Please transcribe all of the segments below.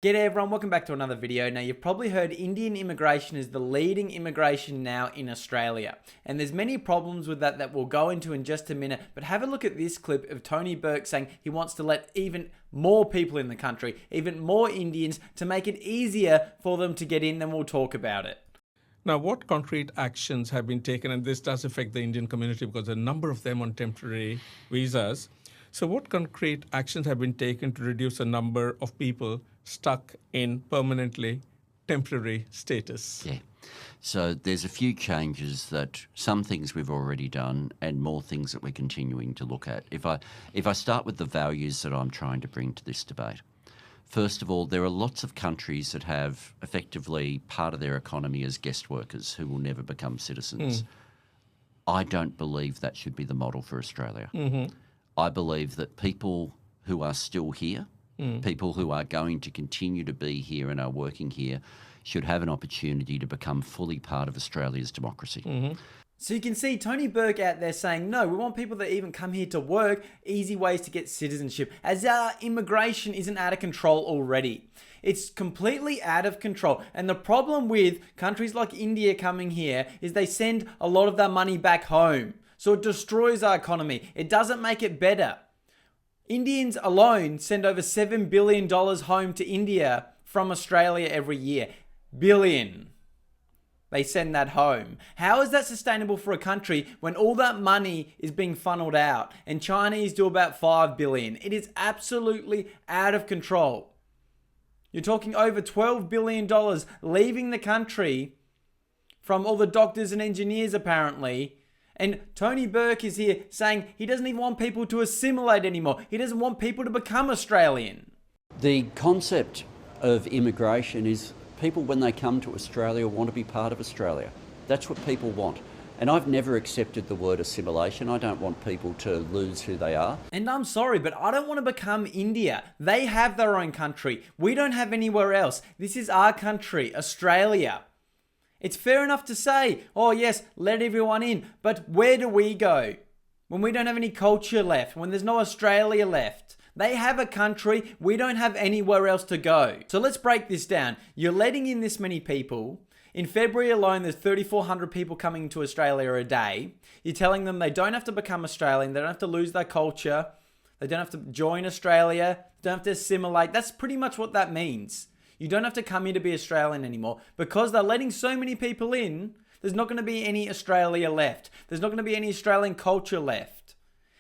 G'day everyone, welcome back to another video. Now you've probably heard Indian immigration is the leading immigration now in Australia. And there's many problems with that we'll go into in just a minute. But have a look at this clip of Tony Burke saying he wants to let even more people in the country, even more Indians, to make it easier for them to get in, then we'll talk about it. Now, what concrete actions have been taken, and this does affect the Indian community because there are a number of them on temporary visas. So what concrete actions have been taken to reduce the number of people stuck in permanently temporary status? Yeah. So there's a few changes that some things we've already done and more things that we're continuing to look at. If I start with the values that I'm trying to bring to this debate. First of all, there are lots of countries that have effectively part of their economy as guest workers who will never become citizens. I don't believe that should be the model for Australia. I believe that people who are still here, people who are going to continue to be here and are working here, should have an opportunity to become fully part of Australia's democracy. So you can see Tony Burke out there saying, no, we want people that even come here to work, easy ways to get citizenship, as our immigration isn't out of control already. It's completely out of control. And the problem with countries like India coming here is they send a lot of their money back home. So it destroys our economy. It doesn't make it better. Indians alone send over $7 billion home to India from Australia every year. Billion. They send that home. How is that sustainable for a country when all that money is being funneled out and Chinese do about $5 billion? It is absolutely out of control. You're talking over $12 billion leaving the country from all the doctors and engineers apparently. And Tony Burke is here saying he doesn't even want people to assimilate anymore. He doesn't want people to become Australian. The concept of immigration is people, when they come to Australia, want to be part of Australia. That's what people want. And I've never accepted the word assimilation. I don't want people to lose who they are. And I'm sorry, but I don't want to become India. They have their own country. We don't have anywhere else. This is our country, Australia. It's fair enough to say, oh yes, let everyone in. But where do we go? When we don't have any culture left, when there's no Australia left. They have a country, we don't have anywhere else to go. So let's break this down. You're letting in this many people. In February alone, there's 3,400 people coming to Australia a day. You're telling them they don't have to become Australian, they don't have to lose their culture, they don't have to join Australia, they don't have to assimilate. That's pretty much what that means. You don't have to come here to be Australian anymore. Because they're letting so many people in, there's not going to be any Australia left. There's not going to be any Australian culture left.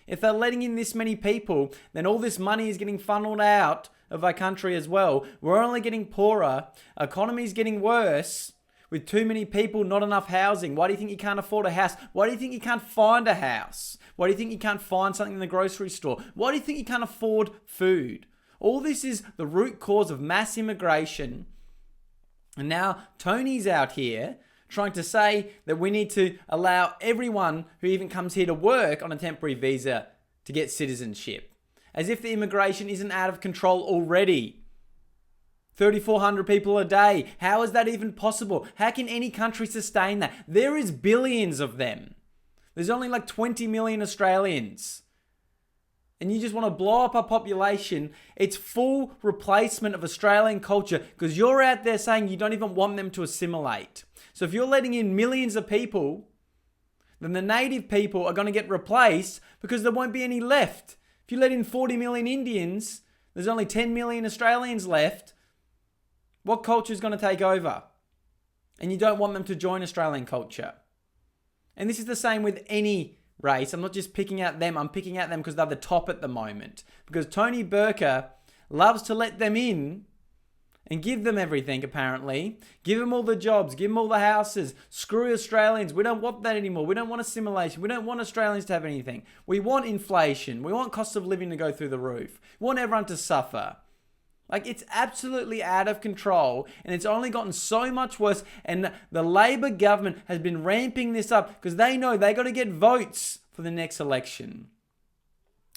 If they're letting in this many people, then all this money is getting funneled out of our country as well. We're only getting poorer. Our economy is getting worse with too many people, not enough housing. Why do you think you can't afford a house? Why do you think you can't find a house? Why do you think you can't find something in the grocery store? Why do you think you can't afford food? All this is the root cause of mass immigration. And now Tony's out here trying to say that we need to allow everyone who even comes here to work on a temporary visa to get citizenship. As if the immigration isn't out of control already. 3,400 people a day. How is that even possible? How can any country sustain that? There is billions of them. There's only like 20 million Australians. And you just want to blow up our population. It's full replacement of Australian culture because you're out there saying you don't even want them to assimilate. So if you're letting in millions of people, then the native people are going to get replaced because there won't be any left. If you let in 40 million Indians, there's only 10 million Australians left. What culture is going to take over? And you don't want them to join Australian culture. And this is the same with any race. I'm not just picking out them. I'm picking out them because they're the top at the moment. Because Tony Burke loves to let them in and give them everything, apparently. Give them all the jobs. Give them all the houses. Screw Australians. We don't want that anymore. We don't want assimilation. We don't want Australians to have anything. We want inflation. We want cost of living to go through the roof. We want everyone to suffer. Like, it's absolutely out of control, and it's only gotten so much worse, and the Labor government has been ramping this up because they know they got to get votes for the next election.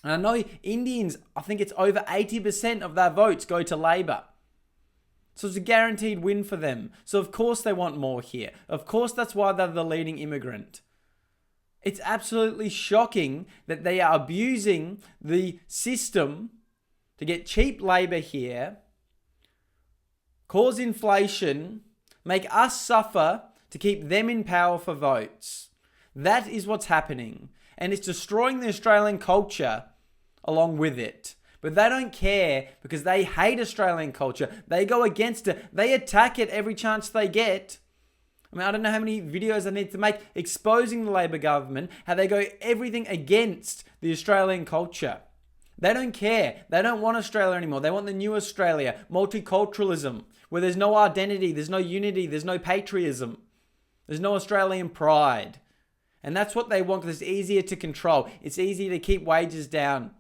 And I know Indians, I think it's over 80% of their votes go to Labor. So it's a guaranteed win for them. So of course they want more here. Of course that's why they're the leading immigrant. It's absolutely shocking that they are abusing the system to get cheap labor here cause inflation, make us suffer to keep them in power for votes. That is what's happening. And it's destroying the Australian culture along with it. But they don't care because they hate Australian culture. They go against it. They attack it every chance they get. I mean, I don't know how many videos I need to make exposing the Labor government, how they go everything against the Australian culture. They don't care. They don't want Australia anymore. They want the new Australia, multiculturalism, where there's no identity, there's no unity, there's no patriotism, there's no Australian pride. And that's what they want because it's easier to control. It's easier to keep wages down.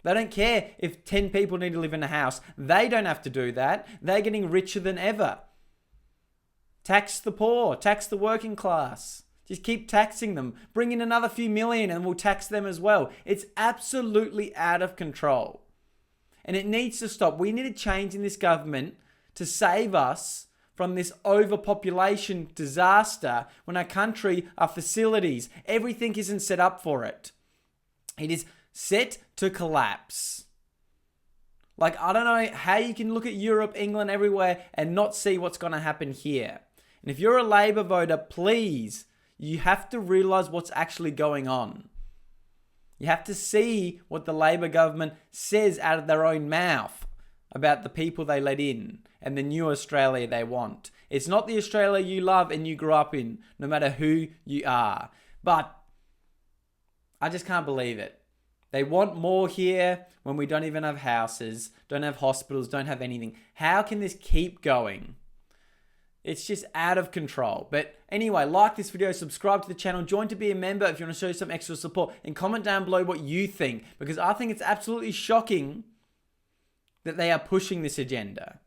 They don't care if 10 people need to live in a house. They don't have to do that. They're getting richer than ever. Tax the poor, tax the working class. Just keep taxing them. Bring in another few million and we'll tax them as well. It's absolutely out of control. And it needs to stop. We need a change in this government to save us from this overpopulation disaster when our country, our facilities, everything isn't set up for it. It is set to collapse. Like, I don't know how you can look at Europe, England, everywhere and not see what's going to happen here. And if you're a Labor voter, please, you have to realize what's actually going on. You have to see what the Labor government says out of their own mouth about the people they let in and the new Australia they want. It's not the Australia you love and you grew up in, no matter who you are. But I just can't believe it. They want more here when we don't even have houses, don't have hospitals, don't have anything. How can this keep going? It's just out of control. But anyway, like this video, subscribe to the channel, join to be a member if you want to show some extra support, and comment down below what you think, because I think it's absolutely shocking that they are pushing this agenda.